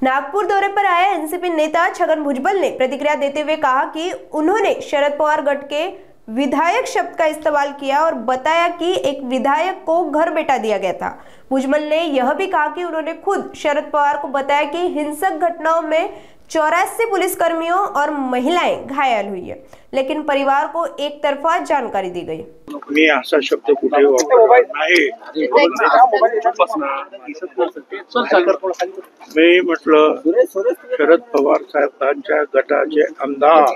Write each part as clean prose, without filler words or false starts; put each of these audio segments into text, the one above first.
नागपुर दौरे पर आए एनसीपी नेता छगन भुजबल ने प्रतिक्रिया देते हुए कहा कि उन्होंने शरद पवार गढ़ के विधायक शब्द का इस्तेमाल किया और बताया कि एक विधायक को घर बैठा दिया गया था। भुजबल ने यह भी कहा कि उन्होंने खुद शरद पवार को बताया कि हिंसक घटनाओं में 84 पुलिसकर्मियों और महिलाएं घायल हुई है, लेकिन परिवार को एक तरफा जानकारी दी गई। मी असा शब्द कुठे वापरला नाही। मी म्हटलं शरद पवार साहेबांच्या गटाचे आमदार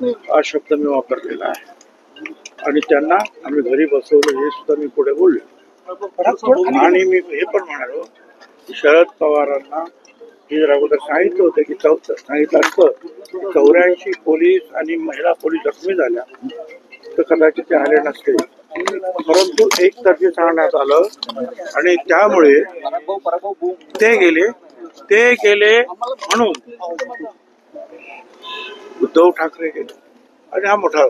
हा शब्द मी वापरलेला आहे आणि त्यांना आम्ही घरी बसवलं हे सुद्धा मी पुढे बोललो। आणि मी हे पण म्हणालो शरद पवारांना हे अगोदर सांगितलं होतं की सांगितलं असतं 84 पोलीस आणि महिला पोलीस जखमी झाल्या तर कदाचित ते आले नसते, परंतु एकतर्फी सांगण्यात आलं आणि त्यामुळे ते गेले म्हणून उद्धव ठाकरे गेले आणि हा मोठा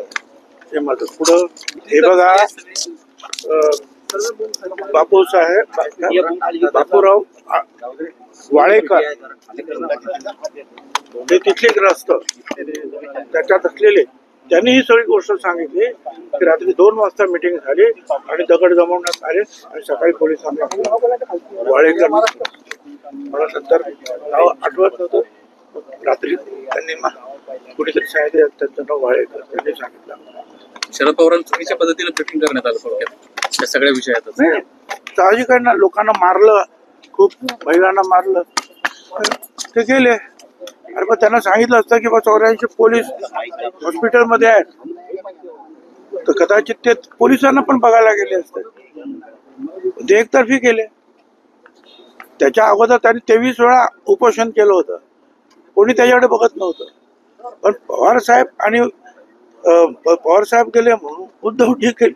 हे माझं पुढं हे बघा बापूराव वाळेकर हे तिथले ग्रस्त त्याच्यात असलेले त्यांनी ही सगळी गोष्ट सांगितली की रात्री 2 वाजता मीटिंग झाली आणि दगड जमवण्यात आले आणि सकाळी पोलिसांनी वाळेकर मला नंतर नाव आठवत नव्हतं, रात्री त्यांनी कुठेतरी सांगितलं त्यांचं नाव वाळेकर त्यांनी सांगितलं। शरद पवारांना चुकीच्या पद्धतीने ब्रीफिंग करण्यात आलं थोडक्यात त्या सगळ्या विषयातच। साहजिक आहे ना, लोकांना मारलं, खूप महिलांना मारलं, ते गेले। अरे पण त्यांना सांगितलं असतं की 84 पोलीस हॉस्पिटलमध्ये आहेत तर कदाचित ते पोलिसांना पण बघायला गेले असते, ते एकतर्फी गेले। त्याच्या अगोदर त्यांनी 23 वेळा उपोषण केलं होतं, कोणी त्याच्याकडे बघत नव्हतं, पण पवार साहेब गेले म्हणून उद्धव ठीक आहे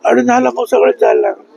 आणि झालं, मग सगळं जायला लागलं।